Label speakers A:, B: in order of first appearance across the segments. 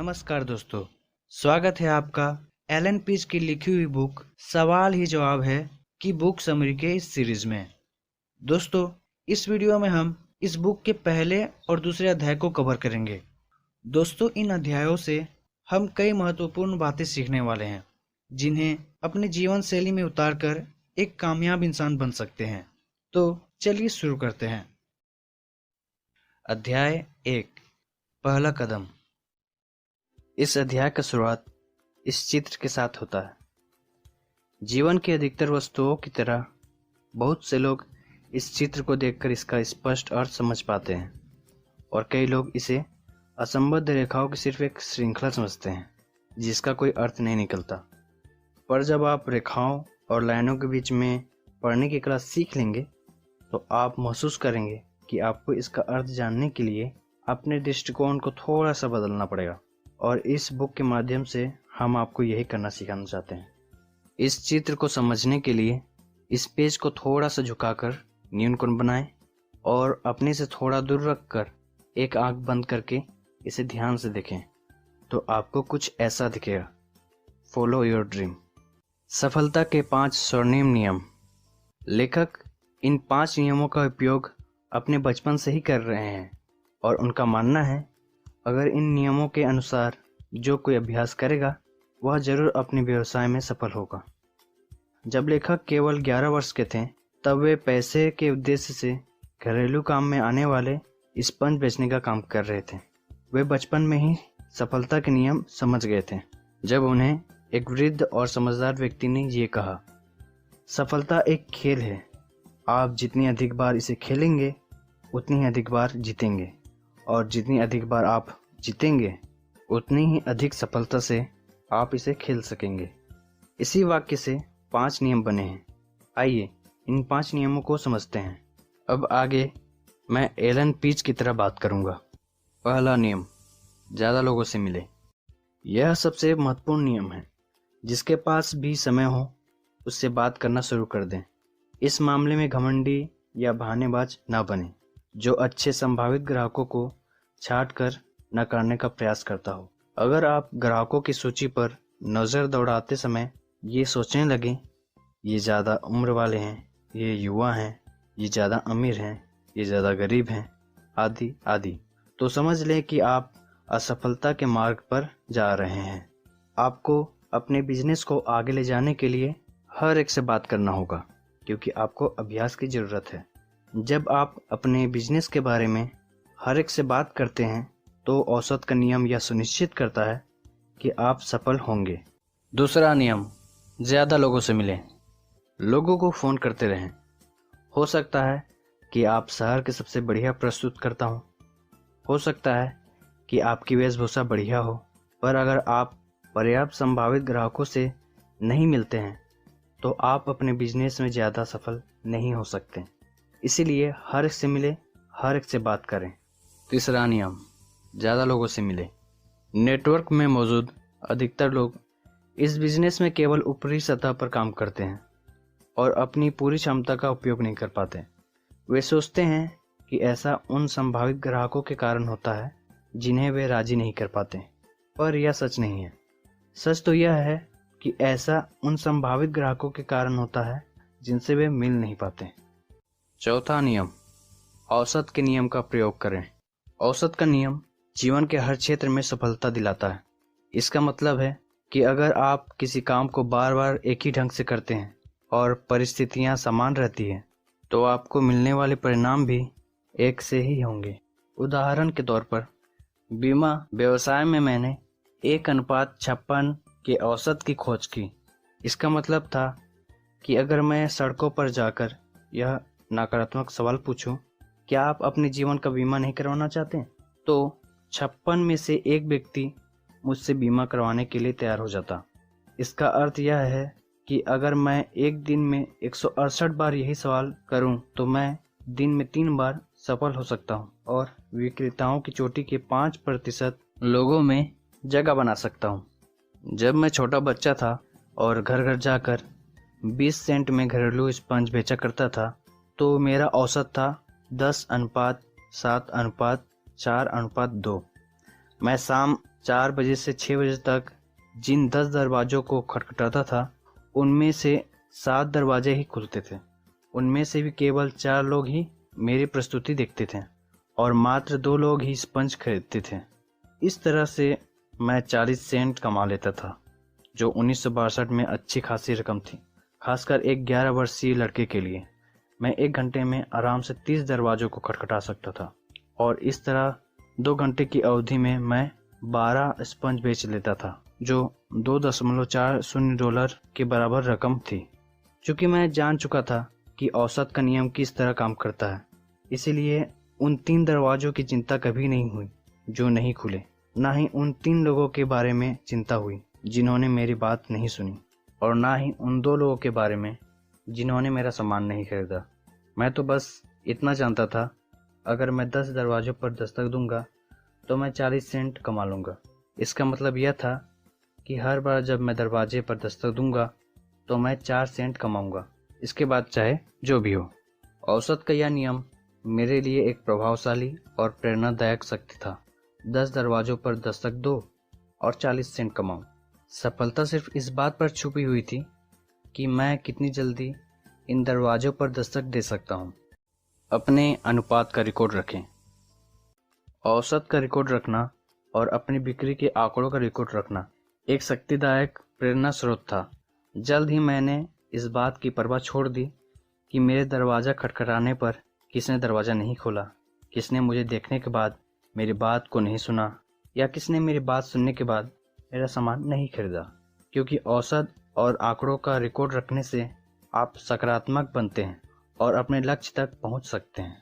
A: नमस्कार दोस्तों, स्वागत है आपका एलन पीज की लिखी हुई बुक सवाल ही जवाब है कि बुक समरी के इस सीरीज में। दोस्तों, इस वीडियो में हम इस बुक के पहले और दूसरे अध्याय को कवर करेंगे। दोस्तों, इन अध्यायों से हम कई महत्वपूर्ण बातें सीखने वाले हैं जिन्हें अपने जीवन शैली में उतारकर एक कामयाब इंसान बन सकते हैं। तो चलिए शुरू करते हैं। अध्याय 1, पहला कदम। इस अध्याय का शुरुआत इस चित्र के साथ होता है। जीवन की अधिकतर वस्तुओं की तरह बहुत से लोग इस चित्र को देखकर इसका स्पष्ट अर्थ समझ पाते हैं और कई लोग इसे असंबद्ध रेखाओं की सिर्फ एक श्रृंखला समझते हैं जिसका कोई अर्थ नहीं निकलता। पर जब आप रेखाओं और लाइनों के बीच में पढ़ने की कला सीख लेंगे तो आप महसूस करेंगे कि आपको इसका अर्थ जानने के लिए अपने दृष्टिकोण को थोड़ा सा बदलना पड़ेगा। और इस बुक के माध्यम से हम आपको यही करना सिखाना चाहते हैं। इस चित्र को समझने के लिए इस पेज को थोड़ा सा झुकाकर न्यून कोण बनाएं और अपने से थोड़ा दूर रखकर एक आंख बंद करके इसे ध्यान से देखें तो आपको कुछ ऐसा दिखेगा। Follow your dream. सफलता के 5 स्वर्णिम नियम। लेखक इन 5 नियमों का उपयोग अपने बचपन से ही कर रहे हैं और उनका मानना है अगर इन नियमों के अनुसार जो कोई अभ्यास करेगा वह जरूर अपने व्यवसाय में सफल होगा। जब लेखक केवल 11 वर्ष के थे तब वे पैसे के उद्देश्य से घरेलू काम में आने वाले स्पंज बेचने का काम कर रहे थे। वे बचपन में ही सफलता के नियम समझ गए थे जब उन्हें एक वृद्ध और समझदार व्यक्ति ने ये कहा, सफलता एक खेल है, आप जितनी अधिक बार इसे खेलेंगे उतनी ही अधिक बार जीतेंगे और जितनी अधिक बार आप जीतेंगे उतनी ही अधिक सफलता से आप इसे खेल सकेंगे। इसी वाक्य से 5 नियम बने हैं। आइए इन 5 नियमों को समझते हैं। अब आगे मैं एलन पीज की तरह बात करूंगा। पहला नियम, ज़्यादा लोगों से मिले। यह सबसे महत्वपूर्ण नियम है। जिसके पास भी समय हो उससे बात करना शुरू कर दें। इस मामले में घमंडी या बहानेबाज ना बने जो अच्छे संभावित ग्राहकों को छाट कर नकारने का प्रयास करता हो। अगर आप ग्राहकों की सूची पर नज़र दौड़ाते समय ये सोचने लगें ये ज़्यादा उम्र वाले हैं, ये युवा हैं, ये ज़्यादा अमीर हैं, ये ज़्यादा गरीब हैं, आदि आदि, तो समझ लें कि आप असफलता के मार्ग पर जा रहे हैं। आपको अपने बिजनेस को आगे ले जाने के लिए हर एक से बात करना होगा क्योंकि आपको अभ्यास की ज़रूरत है। जब आप अपने बिजनेस के बारे में हर एक से बात करते हैं तो औसत का नियम यह सुनिश्चित करता है कि आप सफल होंगे। दूसरा नियम, ज़्यादा लोगों से मिलें। लोगों को फ़ोन करते रहें। हो सकता है कि आप शहर के सबसे बढ़िया प्रस्तुतकर्ता हों, हो सकता है कि आपकी वेशभूषा बढ़िया हो, पर अगर आप पर्याप्त संभावित ग्राहकों से नहीं मिलते हैं तो आप अपने बिजनेस में ज़्यादा सफल नहीं हो सकते। इसीलिए हर एक से मिले, हर एक से बात करें। तीसरा नियम, ज़्यादा लोगों से मिले। नेटवर्क में मौजूद अधिकतर लोग इस बिजनेस में केवल ऊपरी सतह पर काम करते हैं और अपनी पूरी क्षमता का उपयोग नहीं कर पाते। वे सोचते हैं कि ऐसा उन संभावित ग्राहकों के कारण होता है जिन्हें वे राजी नहीं कर पाते, पर यह सच नहीं है। सच तो यह है कि ऐसा उन संभावित ग्राहकों के कारण होता है जिनसे वे मिल नहीं पाते। चौथा नियम, औसत के नियम का प्रयोग करें। औसत का नियम जीवन के हर क्षेत्र में सफलता दिलाता है। इसका मतलब है कि अगर आप किसी काम को बार बार एक ही ढंग से करते हैं और परिस्थितियां समान रहती हैं तो आपको मिलने वाले परिणाम भी एक से ही होंगे। उदाहरण के तौर पर बीमा व्यवसाय में मैंने 1:56 के औसत की खोज की। इसका मतलब था कि अगर मैं सड़कों पर जाकर यह नकारात्मक सवाल पूछूं, क्या आप अपने जीवन का बीमा नहीं करवाना चाहते, तो 56 में से एक व्यक्ति मुझसे बीमा करवाने के लिए तैयार हो जाता। इसका अर्थ यह है कि अगर मैं एक दिन में 168 बार यही सवाल करूं तो मैं दिन में 3 बार सफल हो सकता हूं और विक्रेताओं की चोटी के 5% लोगों में जगह बना सकता हूं। जब मैं छोटा बच्चा था और घर घर जाकर 20 सेंट में घरेलू स्पंज बेचा करता था तो मेरा औसत था 10:7:4:2। मैं शाम 4 बजे से 6 बजे तक जिन 10 दरवाज़ों को खटखटाता था उनमें से 7 दरवाजे ही खुलते थे। उनमें से भी केवल 4 लोग ही मेरी प्रस्तुति देखते थे और मात्र 2 लोग ही स्पंज खरीदते थे। इस तरह से मैं 40 सेंट कमा लेता था, जो 1962 में अच्छी खासी रकम थी, खासकर एक 11 वर्षीय लड़के के लिए। मैं 1 घंटे में आराम से 30 दरवाज़ों को खटखटा सकता था और इस तरह 2 घंटे की अवधि में मैं 12 स्पंज बेच लेता था, जो $2.40 के बराबर रकम थी। चूँकि मैं जान चुका था कि औसत का नियम किस तरह काम करता है, इसीलिए उन 3 दरवाज़ों की चिंता कभी नहीं हुई जो नहीं खुले, ना ही उन 3 लोगों के बारे में चिंता हुई जिन्होंने मेरी बात नहीं सुनी, और ना ही उन 2 लोगों के बारे में जिन्होंने मेरा सामान नहीं खरीदा। मैं तो बस इतना जानता था, अगर मैं 10 दरवाज़ों पर दस्तक दूंगा तो मैं 40 सेंट कमा लूँगा। इसका मतलब यह था कि हर बार जब मैं दरवाजे पर दस्तक दूंगा तो मैं 4 सेंट कमाऊंगा, इसके बाद चाहे जो भी हो। औसत का यह नियम मेरे लिए एक प्रभावशाली और प्रेरणादायक शक्ति था। 10 दरवाज़ों पर दस्तक दो और 40 सेंट कमाऊं। सफलता सिर्फ इस बात पर छुपी हुई थी कि मैं कितनी जल्दी इन दरवाज़ों पर दस्तक दे सकता हूं। अपने अनुपात का रिकॉर्ड रखें। औसत का रिकॉर्ड रखना और अपनी बिक्री के आंकड़ों का रिकॉर्ड रखना एक शक्तिदायक प्रेरणा स्रोत था। जल्द ही मैंने इस बात की परवाह छोड़ दी कि मेरे दरवाज़ा खटखटाने पर किसने दरवाज़ा नहीं खोला, किसने मुझे देखने के बाद मेरी बात को नहीं सुना, या किसने मेरी बात सुनने के बाद मेरा सामान नहीं खरीदा। क्योंकि औसत और आंकड़ों का रिकॉर्ड रखने से आप सकारात्मक बनते हैं और अपने लक्ष्य तक पहुंच सकते हैं।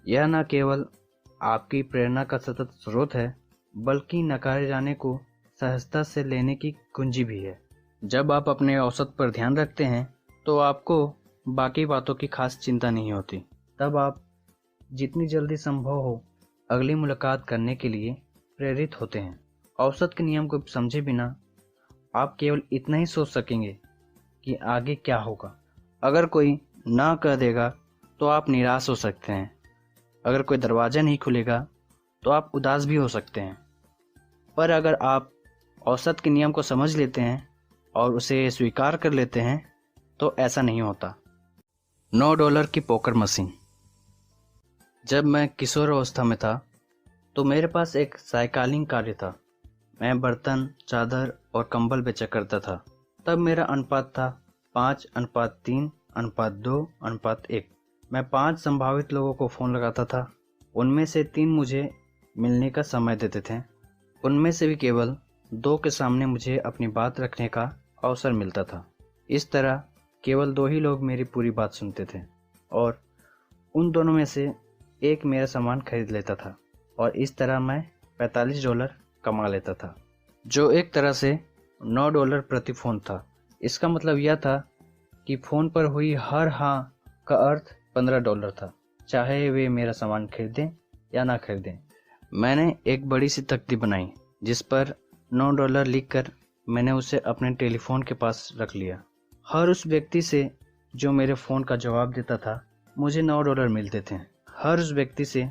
A: यह न केवल आपकी प्रेरणा का सतत स्रोत है, बल्कि नकारे जाने को सहजता से लेने की कुंजी भी है। जब आप अपने औसत पर ध्यान रखते हैं तो आपको बाकी बातों की खास चिंता नहीं होती। तब आप जितनी जल्दी संभव हो अगली मुलाकात करने के लिए प्रेरित होते हैं। औसत के नियम को समझे बिना आप केवल इतना ही सोच सकेंगे कि आगे क्या होगा। अगर कोई ना कह देगा तो आप निराश हो सकते हैं। अगर कोई दरवाज़ा नहीं खुलेगा तो आप उदास भी हो सकते हैं। पर अगर आप औसत के नियम को समझ लेते हैं और उसे स्वीकार कर लेते हैं तो ऐसा नहीं होता। $9 की पोकर मशीन। जब मैं किशोर अवस्था में था तो मेरे पास एक साइकिलिंग कार्य था। मैं बर्तन, चादर और कंबल बेचा करता था। तब मेरा अनुपात था 5:3:2:1। मैं 5 संभावित लोगों को फ़ोन लगाता था। उनमें से 3 मुझे मिलने का समय देते थे। उनमें से भी केवल 2 के सामने मुझे अपनी बात रखने का अवसर मिलता था। इस तरह केवल 2 ही लोग मेरी पूरी बात सुनते थे और उन दोनों में से एक मेरा सामान खरीद लेता था, और इस तरह मैं $45 कमा लेता था, जो एक तरह से $9 प्रति फ़ोन था। इसका मतलब यह था कि फ़ोन पर हुई हर हाँ का अर्थ $15 था, चाहे वे मेरा सामान खरीदें या ना खरीदें। मैंने एक बड़ी सी तख्ती बनाई जिस पर $9 लिखकर मैंने उसे अपने टेलीफोन के पास रख लिया। हर उस व्यक्ति से जो मेरे फ़ोन का जवाब देता था मुझे $9 मिलते थे। हर उस व्यक्ति से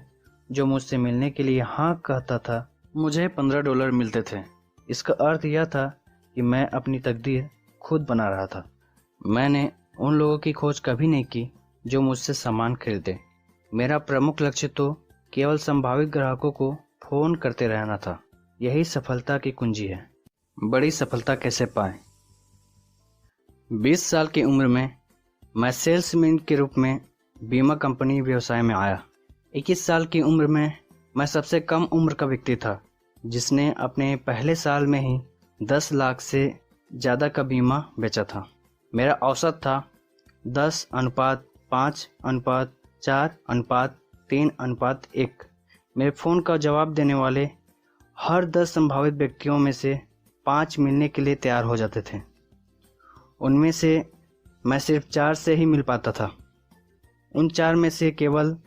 A: जो मुझसे मिलने के लिए हाँ कहता था मुझे $15 मिलते थे। इसका अर्थ यह था कि मैं अपनी तकदीर खुद बना रहा था। मैंने उन लोगों की खोज कभी नहीं की जो मुझसे सामान खरीदे। मेरा प्रमुख लक्ष्य तो केवल संभावित ग्राहकों को फ़ोन करते रहना था। यही सफलता की कुंजी है। बड़ी सफलता कैसे पाएं? 20 साल की उम्र में मैं सेल्समैन के रूप में बीमा कंपनी व्यवसाय में आया। 21 साल की उम्र में मैं सबसे कम उम्र का व्यक्ति था जिसने अपने पहले साल में ही 10 लाख से ज़्यादा का बीमा बेचा था। मेरा औसत था 10:5:4:3:1। मेरे फ़ोन का जवाब देने वाले हर 10 संभावित व्यक्तियों में से 5 मिलने के लिए तैयार हो जाते थे। उनमें से मैं सिर्फ 4 से ही मिल पाता था। उन 4 में से केवल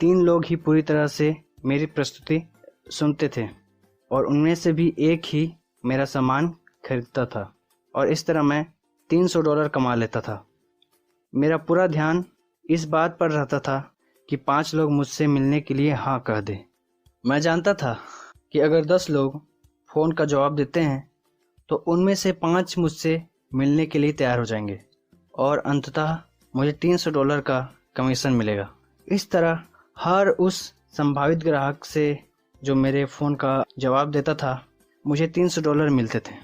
A: 3 लोग ही पूरी तरह से मेरी प्रस्तुति सुनते थे और उनमें से भी एक ही मेरा सामान खरीदता था, और इस तरह मैं $300 कमा लेता था। मेरा पूरा ध्यान इस बात पर रहता था कि 5 लोग मुझसे मिलने के लिए हाँ कह दें। मैं जानता था कि अगर 10 लोग फ़ोन का जवाब देते हैं तो उनमें से 5 मुझसे मिलने के लिए तैयार हो जाएंगे और अंततः मुझे $300 का कमीशन मिलेगा। इस तरह हर उस संभावित ग्राहक से जो मेरे फ़ोन का जवाब देता था मुझे $300 मिलते थे।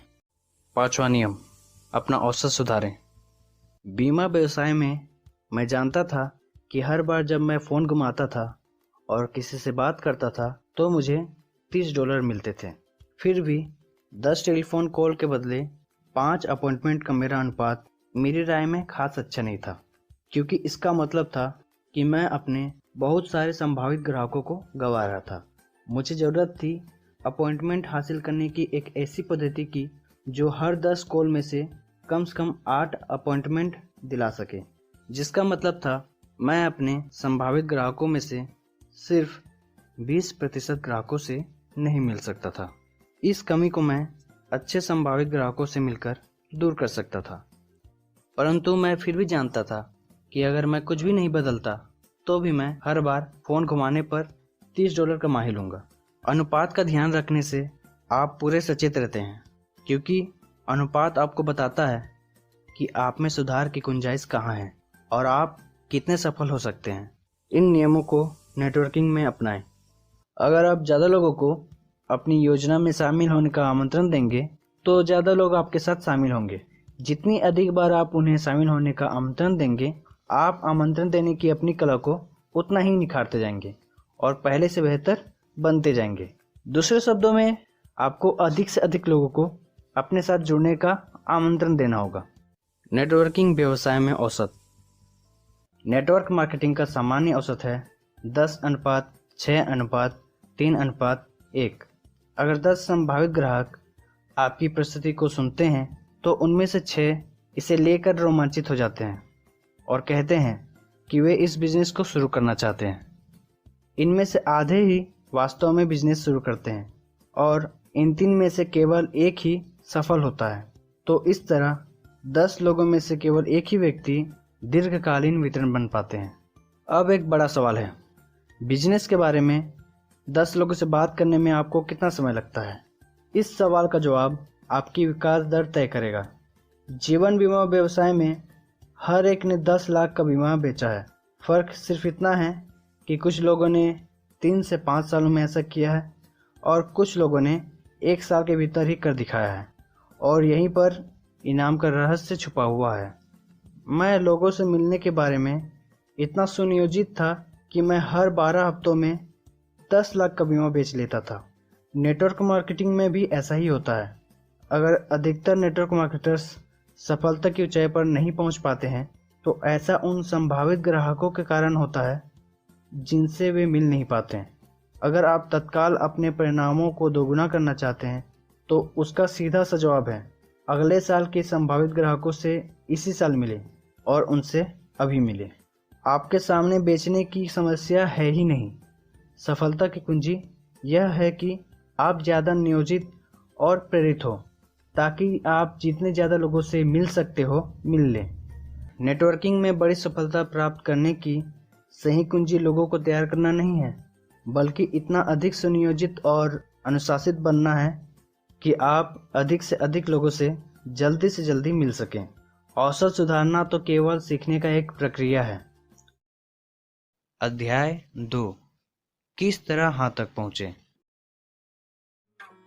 A: 5वां नियम, अपना औसत सुधारें। बीमा व्यवसाय में मैं जानता था कि हर बार जब मैं फ़ोन घुमाता था और किसी से बात करता था तो मुझे $30 मिलते थे। फिर भी 10 टेलीफोन कॉल के बदले 5 अपॉइंटमेंट का मेरा अनुपात मेरी राय में खास अच्छा नहीं था, क्योंकि इसका मतलब था कि मैं अपने बहुत सारे संभावित ग्राहकों को गंवा रहा था। मुझे ज़रूरत थी अपॉइंटमेंट हासिल करने की एक ऐसी पद्धति की जो हर 10 कॉल में से कम 8 अपॉइंटमेंट दिला सके, जिसका मतलब था मैं अपने संभावित ग्राहकों में से सिर्फ 20% ग्राहकों से नहीं मिल सकता था। इस कमी को मैं अच्छे संभावित ग्राहकों से मिलकर दूर कर सकता था, परंतु मैं फिर भी जानता था कि अगर मैं कुछ भी नहीं बदलता तो भी मैं हर बार फ़ोन घुमाने पर $30 कमा ही लूँगा। अनुपात का ध्यान रखने से आप पूरे सचेत रहते हैं, क्योंकि अनुपात आपको बताता है कि आप में सुधार की गुंजाइश कहाँ है और आप कितने सफल हो सकते हैं। इन नियमों को नेटवर्किंग में अपनाएं। अगर आप ज़्यादा लोगों को अपनी योजना में शामिल होने का आमंत्रण देंगे तो ज़्यादा लोग आपके साथ शामिल होंगे। जितनी अधिक बार आप उन्हें शामिल होने का आमंत्रण देंगे, आप आमंत्रण देने की अपनी कला को उतना ही निखारते जाएंगे और पहले से बेहतर बनते जाएंगे। दूसरे शब्दों में, आपको अधिक से अधिक लोगों को अपने साथ जुड़ने का आमंत्रण देना होगा। नेटवर्किंग व्यवसाय में औसत। नेटवर्क मार्केटिंग का सामान्य औसत है 10:6:3:1। अगर 10 संभावित ग्राहक आपकी प्रस्तुति को सुनते हैं तो उनमें से 6 इसे लेकर रोमांचित हो जाते हैं और कहते हैं कि वे इस बिजनेस को शुरू करना चाहते हैं। इनमें से आधे ही वास्तव में बिजनेस शुरू करते हैं और इन 3 में से केवल एक ही सफल होता है। तो इस तरह 10 लोगों में से केवल एक ही व्यक्ति दीर्घकालीन वितरण बन पाते हैं। अब एक बड़ा सवाल है, बिजनेस के बारे में 10 लोगों से बात करने में आपको कितना समय लगता है? इस सवाल का जवाब आपकी विकास दर तय करेगा। जीवन बीमा व्यवसाय में हर एक ने 10 लाख का बीमा बेचा है। फ़र्क सिर्फ इतना है कि कुछ लोगों ने 3 से 5 सालों में ऐसा किया है और कुछ लोगों ने 1 साल के भीतर ही कर दिखाया है, और यहीं पर इनाम का रहस्य छुपा हुआ है। मैं लोगों से मिलने के बारे में इतना सुनियोजित था कि मैं हर 12 हफ्तों में 10 लाख का बीमा बेच लेता था। नेटवर्क मार्केटिंग में भी ऐसा ही होता है। अगर अधिकतर नेटवर्क मार्केटर्स सफलता की ऊंचाई पर नहीं पहुंच पाते हैं तो ऐसा उन संभावित ग्राहकों के कारण होता है जिनसे वे मिल नहीं पाते हैं। अगर आप तत्काल अपने परिणामों को दोगुना करना चाहते हैं तो उसका सीधा सा जवाब है, अगले साल के संभावित ग्राहकों से इसी साल मिले और उनसे अभी मिले। आपके सामने बेचने की समस्या है ही नहीं। सफलता की कुंजी यह है कि आप ज़्यादा नियोजित और प्रेरित हो, ताकि आप जितने ज़्यादा लोगों से मिल सकते हो मिल लें। नेटवर्किंग में बड़ी सफलता प्राप्त करने की सही कुंजी लोगों को तैयार करना नहीं है, बल्कि इतना अधिक सुनियोजित और अनुशासित बनना है कि आप अधिक से अधिक लोगों से जल्दी मिल सकें। औसत सुधारना तो केवल सीखने का एक प्रक्रिया है। अध्याय 2, किस तरह हाँ तक पहुँचे।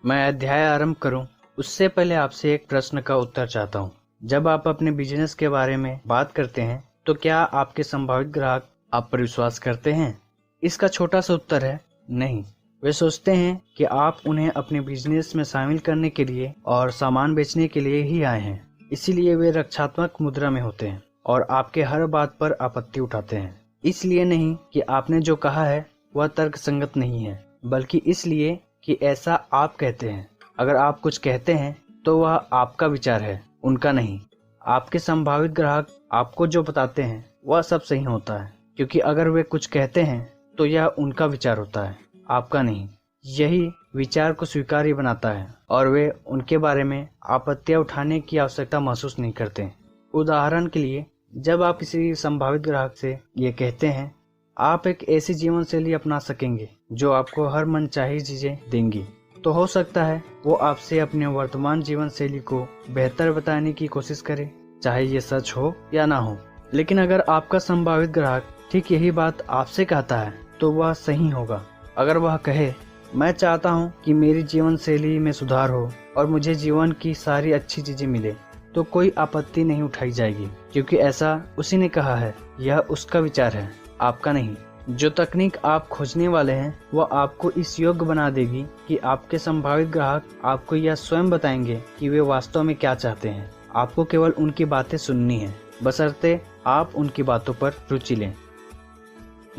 A: मैं अध्याय आरंभ करूं उससे पहले आपसे एक प्रश्न का उत्तर चाहता हूं। जब आप अपने बिजनेस के बारे में बात करते हैं तो क्या आपके संभावित ग्राहक आप पर विश्वास करते हैं? इसका छोटा सा उत्तर है नहीं। वे सोचते हैं कि आप उन्हें अपने बिजनेस में शामिल करने के लिए और सामान बेचने के लिए ही आए हैं, इसीलिए वे रक्षात्मक मुद्रा में होते हैं और आपके हर बात पर आपत्ति उठाते हैं। इसलिए नहीं कि आपने जो कहा है वह तर्कसंगत नहीं है, बल्कि इसलिए कि ऐसा आप कहते हैं। अगर आप कुछ कहते हैं तो वह आपका विचार है, उनका नहीं। आपके संभावित ग्राहक आपको जो बताते हैं वह सब सही होता है, क्योंकि अगर वे कुछ कहते हैं तो यह उनका विचार होता है, आपका नहीं। यही विचार को स्वीकार्य बनाता है और वे उनके बारे में आपत्तियां उठाने की आवश्यकता महसूस नहीं करते। उदाहरण के लिए, जब आप किसी संभावित ग्राहक से ये कहते हैं, आप एक ऐसी जीवन शैली अपना सकेंगे जो आपको हर मनचाही चीजें देंगी, तो हो सकता है वो आपसे अपने वर्तमान जीवन शैली को बेहतर बताने की कोशिश करे, चाहे ये सच हो या ना हो। लेकिन अगर आपका संभावित ग्राहक ठीक यही बात आपसे कहता है तो वह सही होगा। अगर वह कहे, मैं चाहता हूँ कि मेरी जीवन शैली में सुधार हो और मुझे जीवन की सारी अच्छी चीजें मिले, तो कोई आपत्ति नहीं उठाई जाएगी, क्योंकि ऐसा उसी ने कहा है। यह उसका विचार है, आपका नहीं। जो तकनीक आप खोजने वाले हैं वह आपको इस योग्य बना देगी कि आपके संभावित ग्राहक आपको यह स्वयं बताएंगे कि वे वास्तव में क्या चाहते हैं। आपको केवल उनकी बातें सुननी है, बशर्ते आप उनकी बातों पर रुचि लें।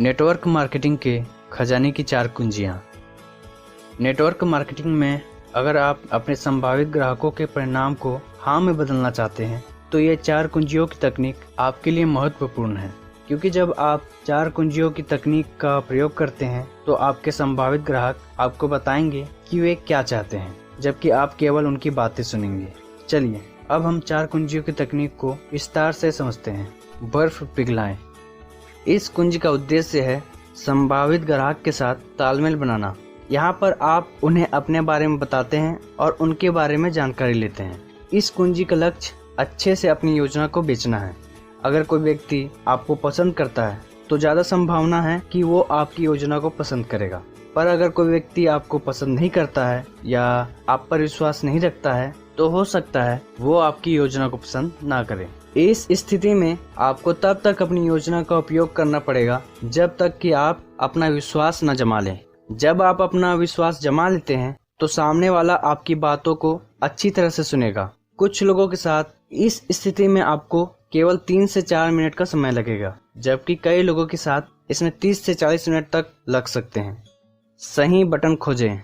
A: नेटवर्क मार्केटिंग के खजाने की 4 कुंजियां। नेटवर्क मार्केटिंग में अगर आप अपने संभावित ग्राहकों के परिणाम को हाँ में बदलना चाहते हैं तो ये 4 कुंजियों की तकनीक आपके लिए महत्वपूर्ण है, क्योंकि जब आप 4 कुंजियों की तकनीक का प्रयोग करते हैं तो आपके संभावित ग्राहक आपको बताएंगे कि वे क्या चाहते हैं, जबकि आप केवल उनकी बातें सुनेंगे। चलिए अब हम 4 कुंजियों की तकनीक को विस्तार से समझते हैं। बर्फ पिघलाएं। इस कुंजी का उद्देश्य है संभावित ग्राहक के साथ तालमेल बनाना। यहाँ पर आप उन्हें अपने बारे में बताते हैं और उनके बारे में जानकारी लेते हैं। इस कुंजी का लक्ष्य अच्छे से अपनी योजना को बेचना है। अगर कोई व्यक्ति आपको पसंद करता है तो ज्यादा संभावना है कि वो आपकी योजना को पसंद करेगा, पर अगर कोई व्यक्ति आपको पसंद नहीं करता है या आप पर विश्वास नहीं रखता है तो हो सकता है वो आपकी योजना को पसंद ना करे। इस स्थिति में आपको तब तक अपनी योजना का उपयोग करना पड़ेगा जब तक कि आप अपना विश्वास न जमा लें। जब आप अपना विश्वास जमा लेते हैं तो सामने वाला आपकी बातों को अच्छी तरह से सुनेगा। कुछ लोगों के साथ इस स्थिति में आपको केवल 3 से 4 मिनट का समय लगेगा, जबकि कई लोगों के साथ इसमें 30 से 40 मिनट तक लग सकते हैं। सही बटन खोजें।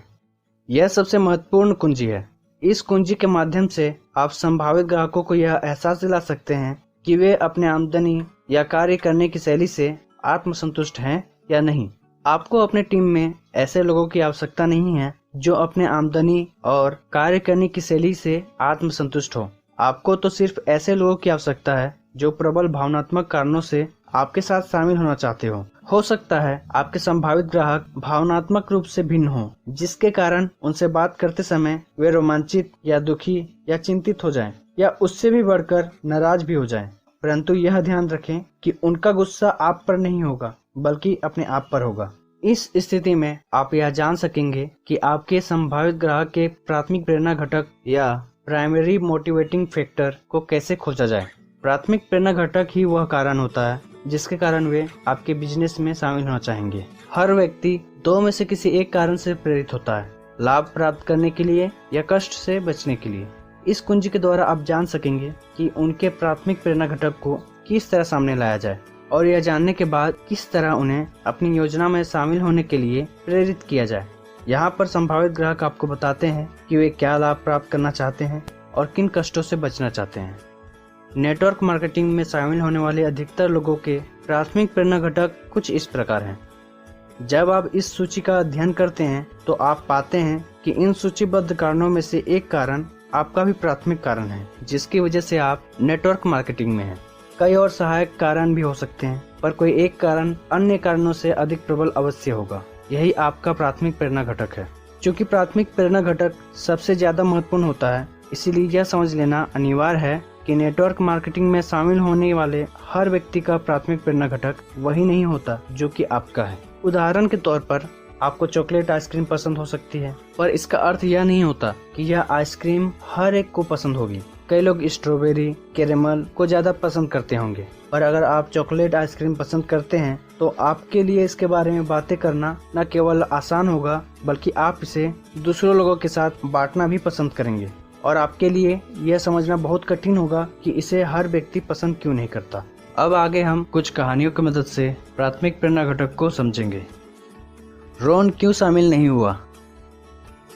A: यह सबसे महत्वपूर्ण कुंजी है। इस कुंजी के माध्यम से आप संभावित ग्राहकों को यह एहसास दिला सकते हैं कि वे अपने आमदनी या कार्य करने की शैली से आत्मसंतुष्ट हैं या नहीं। आपको अपने टीम में ऐसे लोगों की आवश्यकता नहीं है जो अपने आमदनी और कार्य करने की शैली से आत्मसंतुष्ट हो। आपको तो सिर्फ ऐसे लोगों की आवश्यकता है जो प्रबल भावनात्मक कारणों से आपके साथ शामिल होना चाहते हो सकता है आपके संभावित ग्राहक भावनात्मक रूप से भिन्न हो, जिसके कारण उनसे बात करते समय वे रोमांचित या दुखी या चिंतित हो जाएं, या उससे भी बढ़कर नाराज भी हो जाएं। परंतु यह ध्यान रखें कि उनका गुस्सा आप पर नहीं होगा बल्कि अपने आप पर होगा। इस स्थिति में आप यह जान सकेंगे कि आपके संभावित ग्राहक के प्राथमिक प्रेरणा घटक या प्राइमरी मोटिवेटिंग फैक्टर को कैसे खोजा जाए। प्राथमिक प्रेरणा घटक ही वह कारण होता है जिसके कारण वे आपके बिजनेस में शामिल होना चाहेंगे। हर व्यक्ति 2 में से किसी एक कारण से प्रेरित होता है, लाभ प्राप्त करने के लिए या कष्ट से बचने के लिए। इस कुंजी के द्वारा आप जान सकेंगे कि उनके प्राथमिक प्रेरणा घटक को किस तरह सामने लाया जाए और यह जानने के बाद किस तरह उन्हें अपनी योजना में शामिल होने के लिए प्रेरित किया जाए। यहाँ पर संभावित ग्राहक आपको बताते हैं कि वे क्या लाभ प्राप्त करना चाहते हैं और किन कष्टों से बचना चाहते हैं। नेटवर्क मार्केटिंग में शामिल होने वाले अधिकतर लोगों के प्राथमिक प्रेरणा घटक कुछ इस प्रकार हैं। जब आप इस सूची का अध्ययन करते हैं तो आप पाते हैं कि इन सूचीबद्ध कारणों में से एक कारण आपका भी प्राथमिक कारण है, जिसकी वजह से आप नेटवर्क मार्केटिंग में हैं। कई और सहायक कारण भी हो सकते हैं, पर कोई एक कारण अन्य कारणों से अधिक प्रबल अवश्य होगा। यही आपका प्राथमिक प्रेरणा घटक है। चूँकि प्राथमिक प्रेरणा घटक सबसे ज्यादा महत्वपूर्ण होता है, इसीलिए यह समझ लेना अनिवार्य है कि नेटवर्क मार्केटिंग में शामिल होने वाले हर व्यक्ति का प्राथमिक प्रेरणा घटक वही नहीं होता जो कि आपका है। उदाहरण के तौर पर आपको चॉकलेट आइसक्रीम पसंद हो सकती है, पर इसका अर्थ यह नहीं होता कि यह आइसक्रीम हर एक को पसंद होगी। कई लोग स्ट्रॉबेरी, कैरेमल को ज्यादा पसंद करते होंगे, पर अगर आप चॉकलेट आइसक्रीम पसंद करते हैं तो आपके लिए इसके बारे में बातें करना न केवल आसान होगा बल्कि आप इसे दूसरों लोगों के साथ बांटना भी पसंद करेंगे, और आपके लिए यह समझना बहुत कठिन होगा कि इसे हर व्यक्ति पसंद क्यों नहीं करता। अब आगे हम कुछ कहानियों की मदद से प्राथमिक प्रेरणा घटक को समझेंगे। रॉन क्यों शामिल नहीं हुआ?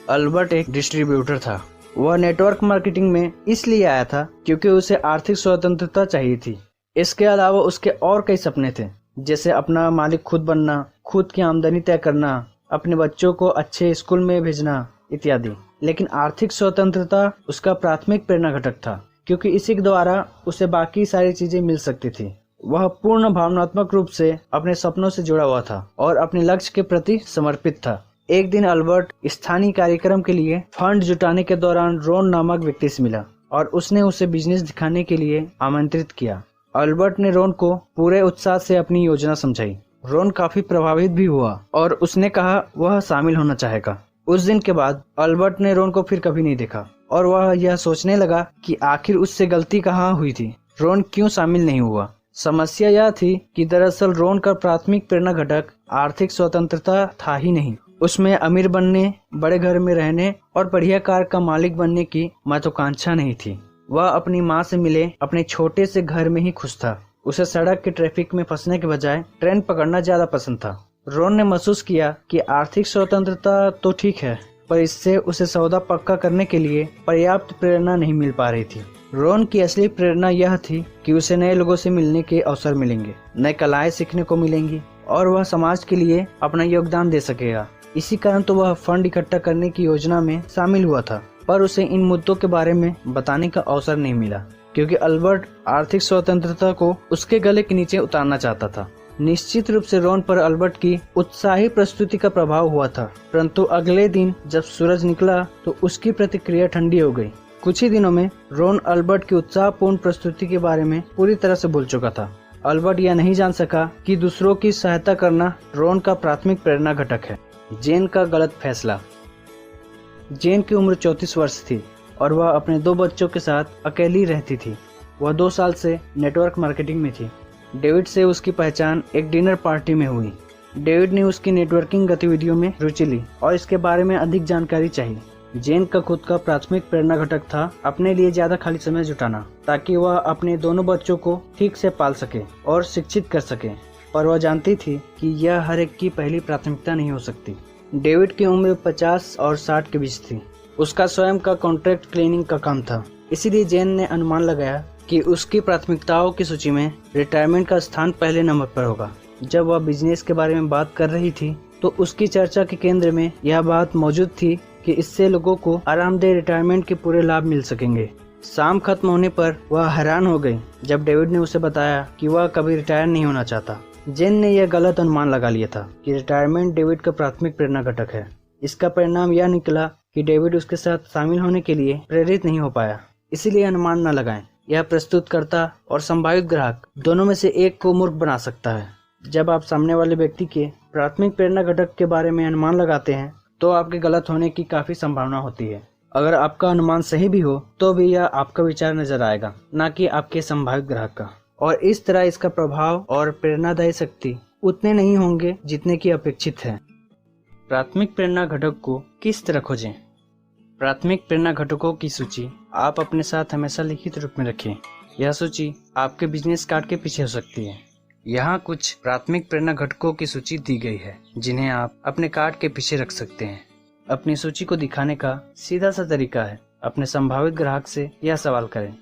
A: अल्बर्ट एक डिस्ट्रीब्यूटर था। वह नेटवर्क मार्केटिंग में इसलिए आया था क्योंकि उसे आर्थिक स्वतंत्रता चाहिए थी। इसके अलावा उसके और कई सपने थे, जैसे अपना मालिक खुद बनना, खुद की आमदनी तय करना, अपने बच्चों को अच्छे स्कूल में भेजना इत्यादि। लेकिन आर्थिक स्वतंत्रता उसका प्राथमिक प्रेरणा घटक था, क्योंकि इसी के द्वारा उसे बाकी सारी चीजें मिल सकती थी। वह पूर्ण भावनात्मक रूप से अपने सपनों से जुड़ा हुआ था और अपने लक्ष्य के प्रति समर्पित था। एक दिन अल्बर्ट स्थानीय कार्यक्रम के लिए फंड जुटाने के दौरान रोन नामक व्यक्ति से मिला और उसने उसे बिजनेस दिखाने के लिए आमंत्रित किया। अल्बर्ट ने रोन को पूरे उत्साह से अपनी योजना समझाई। रोन काफी प्रभावित भी हुआ और उसने कहा वह शामिल होना चाहेगा। उस दिन के बाद अल्बर्ट ने रोन को फिर कभी नहीं देखा और वह यह सोचने लगा कि आखिर उससे गलती कहाँ हुई थी, रोन क्यों शामिल नहीं हुआ। समस्या यह थी कि दरअसल रोन का प्राथमिक प्रेरणा घटक आर्थिक स्वतंत्रता था ही नहीं। उसमें अमीर बनने, बड़े घर में रहने और बढ़िया कार का मालिक बनने की महत्वाकांक्षा नहीं थी। वह अपनी माँ से मिले अपने छोटे से घर में ही खुश था। उसे सड़क के ट्रैफिक में फंसने के बजाय ट्रेन पकड़ना ज्यादा पसंद था। रोन ने महसूस किया कि आर्थिक स्वतंत्रता तो ठीक है, पर इससे उसे सौदा पक्का करने के लिए पर्याप्त प्रेरणा नहीं मिल पा रही थी। रोन की असली प्रेरणा यह थी कि उसे नए लोगों से मिलने के अवसर मिलेंगे, नए कलाएं सीखने को मिलेंगी और वह समाज के लिए अपना योगदान दे सकेगा। इसी कारण तो वह फंड इकट्ठा करने की योजना में शामिल हुआ था, पर उसे इन मुद्दों के बारे में बताने का अवसर नहीं मिला, क्योंकि अल्बर्ट आर्थिक स्वतंत्रता को उसके गले के नीचे उतारना चाहता था। निश्चित रूप से रोन पर अल्बर्ट की उत्साही प्रस्तुति का प्रभाव हुआ था, परंतु अगले दिन जब सूरज निकला तो उसकी प्रतिक्रिया ठंडी हो गई। कुछ ही दिनों में रोन अल्बर्ट की उत्साहपूर्ण प्रस्तुति के बारे में पूरी तरह से भूल चुका था। अल्बर्ट यह नहीं जान सका कि दूसरों की सहायता करना रोन का प्राथमिक प्रेरणा घटक है। जेन का गलत फैसला। जेन की उम्र 34 वर्ष थी और वह अपने 2 बच्चों के साथ अकेली रहती थी। वह 2 साल से नेटवर्क मार्केटिंग में थी। डेविड से उसकी पहचान एक डिनर पार्टी में हुई। डेविड ने उसकी नेटवर्किंग गतिविधियों में रुचि ली और इसके बारे में अधिक जानकारी चाहिए। जेन का खुद का प्राथमिक प्रेरणा घटक था अपने लिए ज्यादा खाली समय जुटाना, ताकि वह अपने दोनों बच्चों को ठीक से पाल सके और शिक्षित कर सके, पर वह जानती थी कि यह हर एक की पहली प्राथमिकता नहीं हो सकती। डेविड की उम्र 50 और 60 के बीच थी। उसका स्वयं का कॉन्ट्रैक्ट क्लीनिंग का काम था, इसीलिए जेन ने अनुमान लगाया कि उसकी प्राथमिकताओं की सूची में रिटायरमेंट का स्थान पहले नंबर पर होगा। जब वह बिजनेस के बारे में बात कर रही थी तो उसकी चर्चा के केंद्र में यह बात मौजूद थी कि इससे लोगों को आरामदेह रिटायरमेंट के पूरे लाभ मिल सकेंगे। शाम खत्म होने पर वह हैरान हो गई जब डेविड ने उसे बताया कि वह कभी रिटायर नहीं होना चाहता। जेन ने यह गलत अनुमान लगा लिया था कि रिटायरमेंट डेविड का प्राथमिक प्रेरणा घटक है। इसका परिणाम यह निकला कि डेविड उसके साथ शामिल होने के लिए प्रेरित नहीं हो पाया। इसीलिए अनुमान न लगाएं। यह प्रस्तुतकर्ता और संभावित ग्राहक दोनों में से एक को मूर्ख बना सकता है। जब आप सामने वाले व्यक्ति के प्राथमिक प्रेरणा घटक के बारे में अनुमान लगाते हैं तो आपके गलत होने की काफी संभावना होती है। अगर आपका अनुमान सही भी हो तो भी यह आपका विचार नजर आएगा, न कि आपके संभावित ग्राहक का, और इस तरह इसका प्रभाव और प्रेरणादायी शक्ति उतने नहीं होंगे जितने की अपेक्षित है। प्राथमिक प्रेरणा घटक को किस तरह खोजें? प्राथमिक प्रेरणा घटकों की सूची आप अपने साथ हमेशा लिखित रूप में रखें। यह सूची आपके बिजनेस कार्ड के पीछे हो सकती है। यहाँ कुछ प्राथमिक प्रेरणा घटकों की सूची दी गई है जिन्हें आप अपने कार्ड के पीछे रख सकते हैं। अपनी सूची को दिखाने का सीधा सा तरीका है अपने संभावित ग्राहक से यह सवाल करें,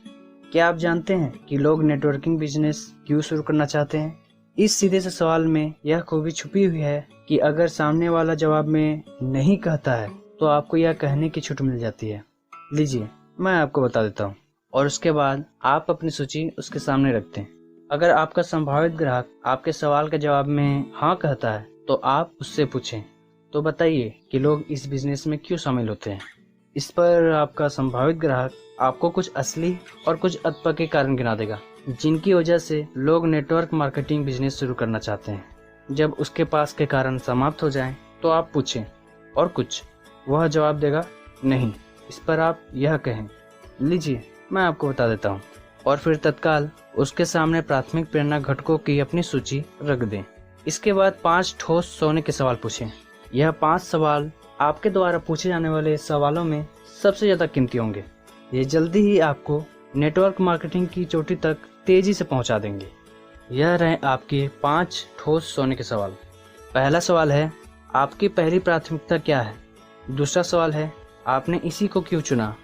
A: क्या आप जानते हैं कि लोग नेटवर्किंग बिजनेस क्यों शुरू करना चाहते हैं? इस सीधे से सवाल में यह खूबी छुपी हुई है कि अगर सामने वाला जवाब में नहीं कहता है तो आपको यह कहने की छूट मिल जाती है, लीजिए मैं आपको बता देता हूँ, और उसके बाद आप अपनी सूची उसके सामने रखते हैं। अगर आपका संभावित ग्राहक आपके सवाल के जवाब में हाँ कहता है तो आप उससे पूछें, तो बताइए कि लोग इस बिजनेस में क्यों शामिल होते हैं। इस पर आपका संभावित ग्राहक आपको कुछ असली और कुछ अतपके कारण गिना देगा जिनकी वजह से लोग नेटवर्क मार्केटिंग बिजनेस शुरू करना चाहते हैं। जब उसके पास के कारण समाप्त हो जाएं, तो आप पूछें और कुछ, वह जवाब देगा नहीं। इस पर आप यह कहें, लीजिए मैं आपको बता देता हूँ, और फिर तत्काल उसके सामने प्राथमिक प्रेरणा घटकों की अपनी सूची रख दें। इसके बाद 5 ठोस सोने के सवाल पूछें। यह 5 सवाल आपके द्वारा पूछे जाने वाले सवालों में सबसे ज्यादा कीमती होंगे। ये जल्दी ही आपको नेटवर्क मार्केटिंग की चोटी तक तेजी से पहुंचा देंगे। यह रहे आपके 5 ठोस सोने के सवाल। पहला सवाल है, आपकी पहली प्राथमिकता क्या है? दूसरा सवाल है, आपने इसी को क्यों चुना?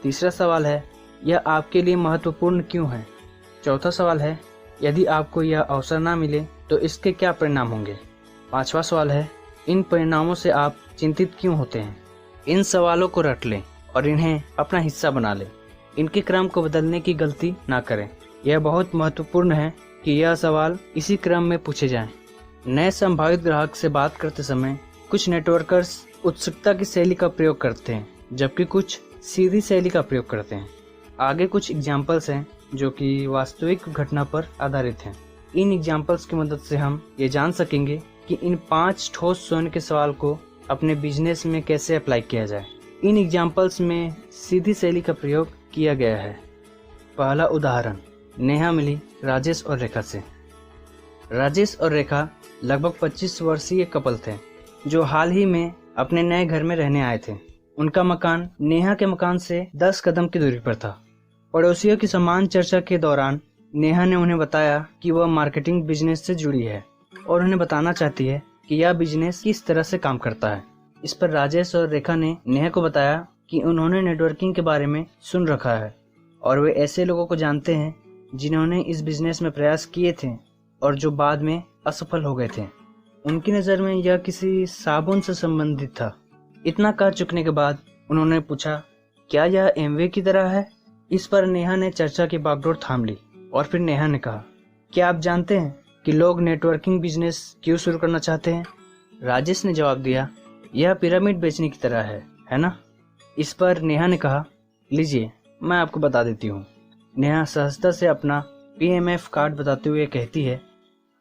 A: तीसरा सवाल है, यह आपके लिए महत्वपूर्ण क्यों है? चौथा सवाल है, यदि आपको यह अवसर ना मिले तो इसके क्या परिणाम होंगे? पांचवा सवाल है, इन परिणामों से आप चिंतित क्यों होते हैं? इन सवालों को रट लें और इन्हें अपना हिस्सा बना लें। इनके क्रम को बदलने की गलती ना करें। यह बहुत महत्वपूर्ण है कि यह सवाल इसी क्रम में पूछे जाएं। नए संभावित ग्राहक से बात करते समय कुछ नेटवर्कर्स उत्सुकता की शैली का प्रयोग करते हैं, जबकि कुछ सीधी शैली का प्रयोग करते हैं। आगे कुछ एग्जाम्पल्स हैं जो कि वास्तविक घटना पर आधारित हैं। इन एग्जाम्पल्स की मदद से हम ये जान सकेंगे कि इन 5 ठोस सोने के सवाल को अपने बिजनेस में कैसे अप्लाई किया जाए। इन एग्जाम्पल्स में सीधी शैली का प्रयोग किया गया है। पहला उदाहरण, नेहा मिली राजेश और रेखा से। राजेश और रेखा लगभग 25 वर्षीय कपल थे जो हाल ही में अपने नए घर में रहने आए थे। उनका मकान नेहा के मकान से 10 कदम की दूरी पर था। पड़ोसियों की समान चर्चा के दौरान नेहा ने उन्हें बताया कि वह मार्केटिंग बिजनेस से जुड़ी है और उन्हें बताना चाहती है कि यह बिजनेस किस तरह से काम करता है। इस पर राजेश और रेखा ने नेहा को बताया कि उन्होंने नेटवर्किंग के बारे में सुन रखा है और वे ऐसे लोगों को जानते हैं जिन्होंने इस बिजनेस में प्रयास किए थे और जो बाद में असफल हो गए थे। उनकी नज़र में यह किसी साबुन से संबंधित था। इतना कह चुकने के बाद उन्होंने पूछा, क्या यह एमवे की तरह है? इस पर नेहा ने चर्चा की बागडोर थाम ली और फिर नेहा ने कहा, क्या आप जानते हैं कि लोग नेटवर्किंग बिजनेस क्यों शुरू करना चाहते हैं? राजेश ने जवाब दिया, यह पिरामिड बेचने की तरह है ना? इस पर नेहा ने कहा, लीजिए मैं आपको बता देती हूँ। नेहा सहजता से अपना PMF कार्ड बताते हुए कहती है,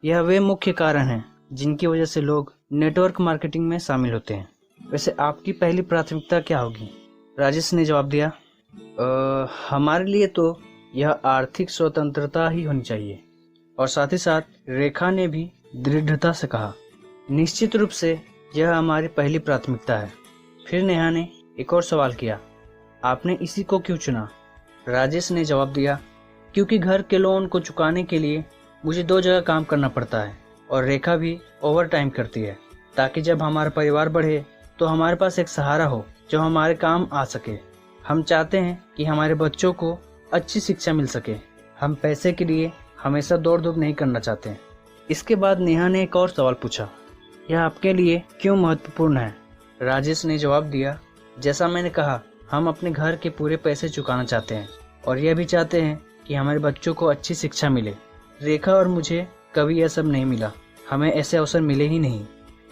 A: यह वे मुख्य कारण हैं जिनकी वजह से लोग नेटवर्क मार्केटिंग में शामिल होते हैं। वैसे आपकी पहली प्राथमिकता क्या होगी? राजेश ने जवाब दिया, हमारे लिए तो यह आर्थिक स्वतंत्रता ही होनी चाहिए। और साथ ही साथ रेखा ने भी दृढ़ता से कहा, निश्चित रूप से यह हमारी पहली प्राथमिकता है। फिर नेहा ने एक और सवाल किया, आपने इसी को क्यों चुना? राजेश ने जवाब दिया, क्योंकि घर के लोन को चुकाने के लिए मुझे 2 जगह काम करना पड़ता है और रेखा भी ओवर टाइम करती है, ताकि जब हमारा परिवार बढ़े तो हमारे पास एक सहारा हो जो हमारे काम आ सके। हम चाहते हैं कि हमारे बच्चों को अच्छी शिक्षा मिल सके। हम पैसे के लिए हमेशा दौड़ धूप नहीं करना चाहते। इसके बाद नेहा ने एक और सवाल पूछा, यह आपके लिए क्यों महत्वपूर्ण है? राजेश ने जवाब दिया, जैसा मैंने कहा, हम अपने घर के पूरे पैसे चुकाना चाहते हैं और यह भी चाहते हैं कि हमारे बच्चों को अच्छी शिक्षा मिले। रेखा और मुझे कभी यह सब नहीं मिला, हमें ऐसे अवसर मिले ही नहीं।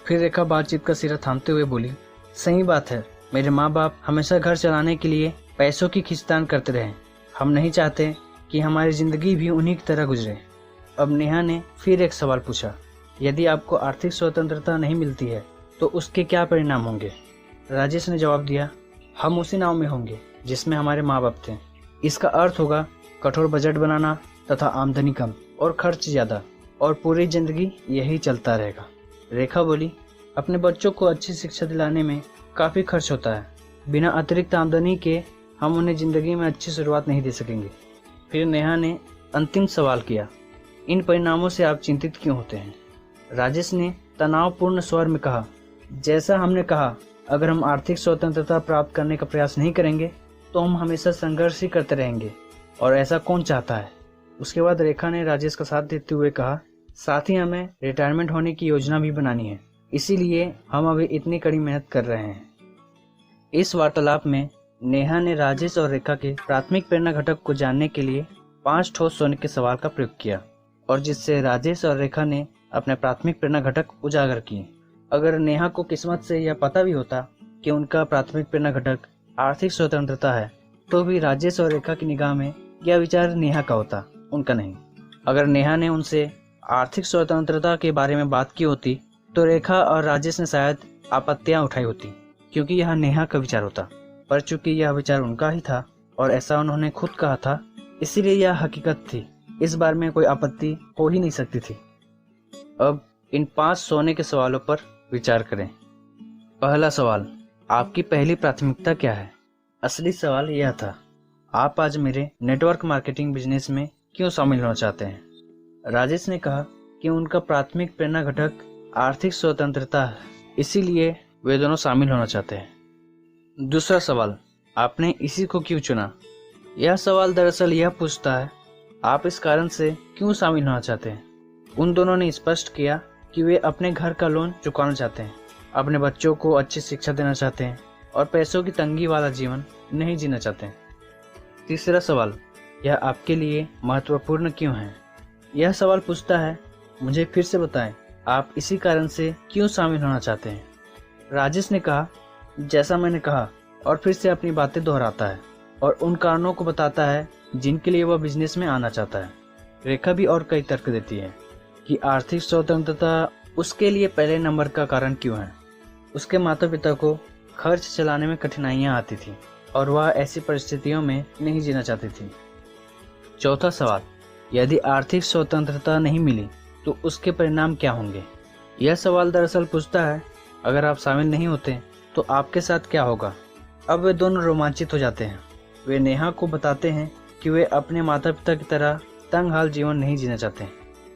A: फिर रेखा बातचीत का सिरा थामते हुए बोली, सही बात है, मेरे माँ बाप हमेशा घर चलाने के लिए पैसों की खींचतान करते रहे। हम नहीं चाहते कि हमारी जिंदगी भी उन्हीं की तरह गुजरे। अब नेहा ने फिर एक सवाल पूछा, यदि आपको आर्थिक स्वतंत्रता नहीं मिलती है तो उसके क्या परिणाम होंगे? राजेश ने जवाब दिया, हम उसी नाव में होंगे जिसमें हमारे माँ बाप थे। इसका अर्थ होगा कठोर बजट बनाना तथा आमदनी कम और खर्च ज़्यादा, और पूरी जिंदगी यही चलता रहेगा। रेखा बोली, अपने बच्चों को अच्छी शिक्षा दिलाने में काफ़ी खर्च होता है। बिना अतिरिक्त आमदनी के हम उन्हें ज़िंदगी में अच्छी शुरुआत नहीं दे सकेंगे। फिर नेहा ने अंतिम सवाल किया, इन परिणामों से आप चिंतित क्यों होते हैं? राजेश ने तनावपूर्ण स्वर में कहा, जैसा हमने कहा, अगर हम आर्थिक स्वतंत्रता प्राप्त करने का प्रयास नहीं करेंगे तो हम हमेशा संघर्ष ही करते रहेंगे, और ऐसा कौन चाहता है? उसके बाद रेखा ने राजेश का साथ देते हुए कहा, साथ ही हमें रिटायरमेंट होने की योजना भी बनानी है, इसीलिए हम अभी इतनी कड़ी मेहनत कर रहे हैं। इस वार्तालाप में नेहा ने राजेश और रेखा के प्राथमिक प्रेरणा घटक को जानने के लिए 5 ठोस सोने के सवाल का प्रयोग किया, और जिससे राजेश और रेखा ने अपने प्राथमिक प्रेरणा घटक उजागर किए। अगर नेहा को किस्मत से यह पता भी होता कि उनका प्राथमिक प्रेरणा घटक आर्थिक स्वतंत्रता है, तो भी राजेश और रेखा की निगाह में यह विचार नेहा का होता, उनका नहीं। अगर नेहा ने उनसे आर्थिक स्वतंत्रता के बारे में बात की होती तो रेखा और राजेश ने शायद आपत्तियां उठाई होती, क्योंकि यह नेहा का विचार होता। पर चूंकि यह विचार उनका ही था और ऐसा उन्होंने खुद कहा था, इसीलिए यह हकीकत थी। इस बारे में कोई आपत्ति हो ही नहीं सकती थी। अब इन 5 सोने के सवालों पर विचार करें। पहला सवाल, आपकी पहली प्राथमिकता क्या है? असली सवाल यह था, आप आज मेरे नेटवर्क मार्केटिंग बिजनेस में क्यों शामिल होना चाहते हैं? राजेश ने कहा कि उनका प्राथमिक प्रेरणा घटक आर्थिक स्वतंत्रता है, इसीलिए वे दोनों शामिल होना चाहते हैं। दूसरा सवाल, आपने इसी को क्यों चुना? यह सवाल दरअसल यह पूछता है, आप इस कारण से क्यों शामिल होना चाहते हैं? उन दोनों ने स्पष्ट किया कि वे अपने घर का लोन चुकाना चाहते हैं, अपने बच्चों को अच्छी शिक्षा देना चाहते हैं और पैसों की तंगी वाला जीवन नहीं जीना चाहते हैं। तीसरा सवाल, यह आपके लिए महत्वपूर्ण क्यों है? यह सवाल पूछता है, मुझे फिर से बताएं, आप इसी कारण से क्यों शामिल होना चाहते हैं? राजेश ने कहा, जैसा मैंने कहा, और फिर से अपनी बातें दोहराता है और उन कारणों को बताता है जिनके लिए वह बिजनेस में आना चाहता है। रेखा भी और कई तर्क देती है कि आर्थिक स्वतंत्रता उसके लिए पहले नंबर का कारण क्यों है। उसके माता पिता को खर्च चलाने में कठिनाइयां आती थी और वह ऐसी परिस्थितियों में नहीं जीना चाहती थी। चौथा सवाल, यदि आर्थिक स्वतंत्रता नहीं मिली तो उसके परिणाम क्या होंगे? यह सवाल दरअसल पूछता है, अगर आप शामिल नहीं होते तो आपके साथ क्या होगा? अब वे दोनों रोमांचित हो जाते हैं। वे नेहा को बताते हैं कि वे अपने माता पिता की तरह तंग हाल जीवन नहीं जीना चाहते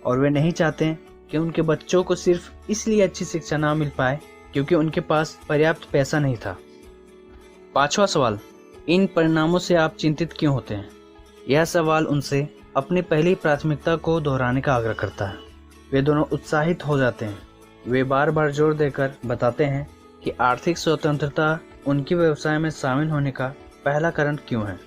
A: और वे नहीं चाहते कि उनके बच्चों को सिर्फ इसलिए अच्छी शिक्षा ना मिल पाए क्योंकि उनके पास पर्याप्त पैसा नहीं था। पांचवा सवाल, इन परिणामों से आप चिंतित क्यों होते हैं? यह सवाल उनसे अपनी पहली प्राथमिकता को दोहराने का आग्रह करता है। वे दोनों उत्साहित हो जाते हैं। वे बार बार जोर देकर बताते हैं कि आर्थिक स्वतंत्रता उनके व्यवसाय में शामिल होने का पहला कारण क्यों है।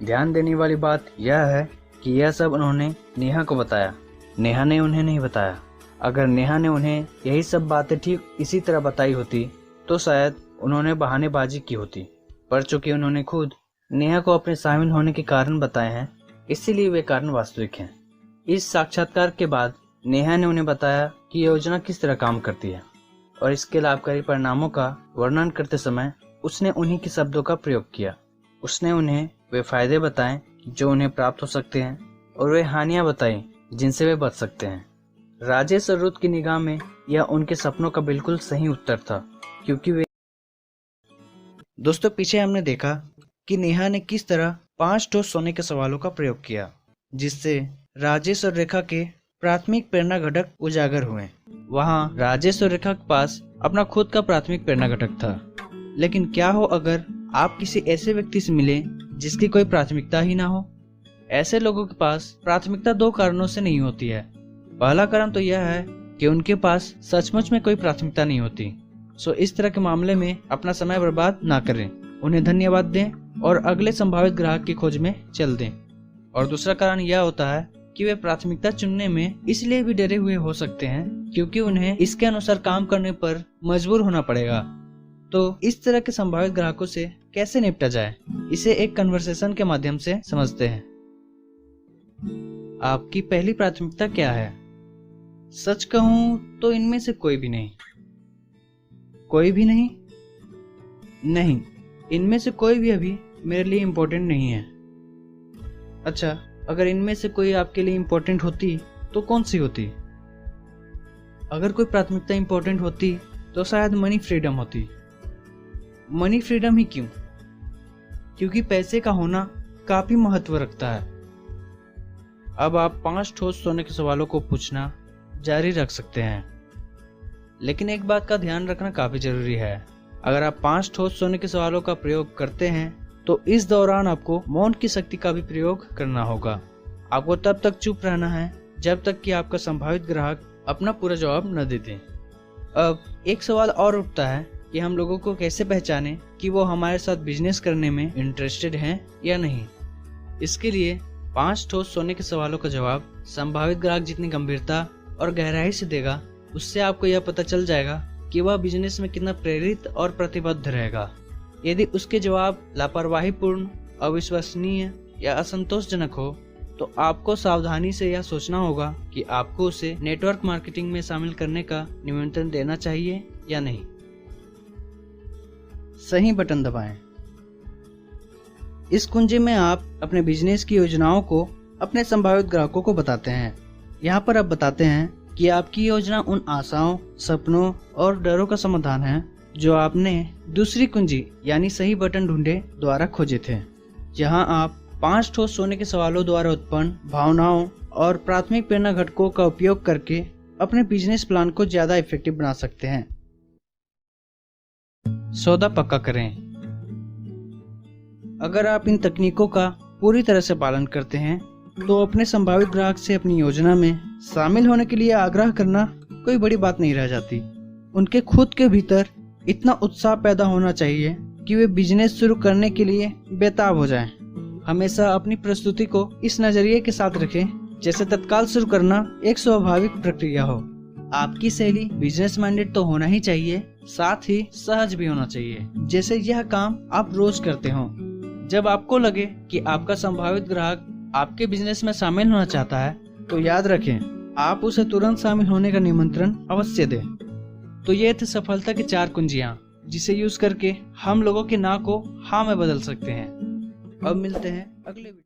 A: ध्यान देने वाली बात यह है कि यह सब उन्होंने नेहा को बताया, नेहा ने उन्हें नहीं बताया। अगर नेहा ने उन्हें यही सब बातें ठीक इसी तरह बताई होती तो शायद उन्होंने बहानेबाजी की होती, पर चूंकि उन्होंने खुद नेहा को अपने शामिल होने के कारण बताए हैं, इसीलिए वे कारण वास्तविक हैं। इस साक्षात्कार के बाद नेहा ने उन्हें बताया कि योजना किस तरह काम करती है और इसके लाभकारी परिणामों का वर्णन करते समय उसने उन्हीं के शब्दों का प्रयोग किया। उसने उन्हें वे फायदे बताए जो उन्हें प्राप्त हो सकते हैं और वे हानियां बताई जिनसे वे बच सकते हैं। राजेश और रुत की निगाह में यह उनके सपनों का बिल्कुल सही उत्तर था, क्योंकि वे दोस्तों पीछे हमने देखा कि नेहा ने किस तरह 5 ठोस सोने के सवालों का प्रयोग किया, जिससे राजेश और रेखा के प्राथमिक प्रेरणा घटक उजागर हुए। वहाँ राजेश और रेखा के पास अपना खुद का प्राथमिक प्रेरणा घटक था, लेकिन क्या हो अगर आप किसी ऐसे व्यक्ति से मिले जिसकी कोई प्राथमिकता ही ना हो? ऐसे लोगों के पास प्राथमिकता 2 कारणों से नहीं होती है। पहला कारण तो यह है कि उनके पास सचमुच में कोई प्राथमिकता नहीं होती। सो इस तरह के मामले में अपना समय बर्बाद ना करें, उन्हें धन्यवाद दें और अगले संभावित ग्राहक की खोज में चल दें। और दूसरा कारण यह होता है कि वे प्राथमिकता चुनने में इसलिए भी डरे हुए हो सकते हैं क्योंकि उन्हें इसके अनुसार काम करने पर मजबूर होना पड़ेगा। तो इस तरह के संभावित ग्राहकों से कैसे निपटा जाए, इसे एक कन्वर्सेशन के माध्यम से समझते हैं। आपकी पहली प्राथमिकता क्या है? सच कहूं तो इनमें से कोई भी नहीं। कोई भी नहीं? नहीं, इनमें से कोई भी अभी मेरे लिए इम्पोर्टेंट नहीं है। अच्छा, अगर इनमें से कोई आपके लिए इम्पोर्टेंट होती तो कौन सी होती? अगर कोई प्राथमिकता इम्पोर्टेंट होती तो शायद मनी फ्रीडम होती। मनी फ्रीडम ही क्यों? क्योंकि पैसे का होना काफी महत्व रखता है। अब आप 5 ठोस सोने के सवालों को पूछना जारी रख सकते हैं, लेकिन एक बात का ध्यान रखना काफी जरूरी है। अगर आप 5 ठोस सोने के सवालों का प्रयोग करते हैं तो इस दौरान आपको मौन की शक्ति का भी प्रयोग करना होगा। आपको तब तक चुप रहना है जब तक कि आपका संभावित ग्राहक अपना पूरा जवाब न दे दें। अब एक सवाल और उठता है कि हम लोगों को कैसे पहचानें कि वो हमारे साथ बिजनेस करने में इंटरेस्टेड हैं या नहीं। इसके लिए 5 ठोस सोने के सवालों का जवाब संभावित ग्राहक जितनी गंभीरता और गहराई से देगा, उससे आपको यह पता चल जाएगा कि वह बिजनेस में कितना प्रेरित और प्रतिबद्ध रहेगा। यदि उसके जवाब लापरवाहीपूर्ण, अविश्वसनीय या असंतोषजनक हो तो आपको सावधानी से यह सोचना होगा कि आपको उसे नेटवर्क मार्केटिंग में शामिल करने का निमंत्रण देना चाहिए या नहीं। सही बटन दबाएं। इस कुंजी में आप अपने बिजनेस की योजनाओं को अपने संभावित ग्राहकों को बताते हैं। यहाँ पर आप बताते हैं कि आपकी योजना उन आशाओं, सपनों और डरों का समाधान है जो आपने दूसरी कुंजी यानी सही बटन ढूंढे द्वारा खोजे थे। जहाँ आप 5 ठोस सोने के सवालों द्वारा उत्पन्न भावनाओं और प्राथमिक प्रेरणा घटकों का उपयोग करके अपने बिजनेस प्लान को ज्यादा इफेक्टिव बना सकते हैं। सौदा पक्का करें। अगर आप इन तकनीकों का पूरी तरह से पालन करते हैं तो अपने संभावित ग्राहक से अपनी योजना में शामिल होने के लिए आग्रह करना कोई बड़ी बात नहीं रह जाती। उनके खुद के भीतर इतना उत्साह पैदा होना चाहिए कि वे बिजनेस शुरू करने के लिए बेताब हो जाएं। हमेशा अपनी प्रस्तुति को इस नजरिए के साथ रखें जैसे तत्काल शुरू करना एक स्वाभाविक प्रक्रिया हो। आपकी शैली बिजनेस माइंडेड तो होना ही चाहिए, साथ ही सहज भी होना चाहिए। जैसे यह काम आप रोज करते हो। जब आपको लगे कि आपका संभावित ग्राहक आपके बिजनेस में शामिल होना चाहता है, तो याद रखें, आप उसे तुरंत शामिल होने का निमंत्रण अवश्य दें। तो ये थे सफलता की 4 कुंजियां, जिसे यूज करके हम लोगों के ना को हाँ में बदल सकते हैं। अब मिलते हैं अगले वीडियो।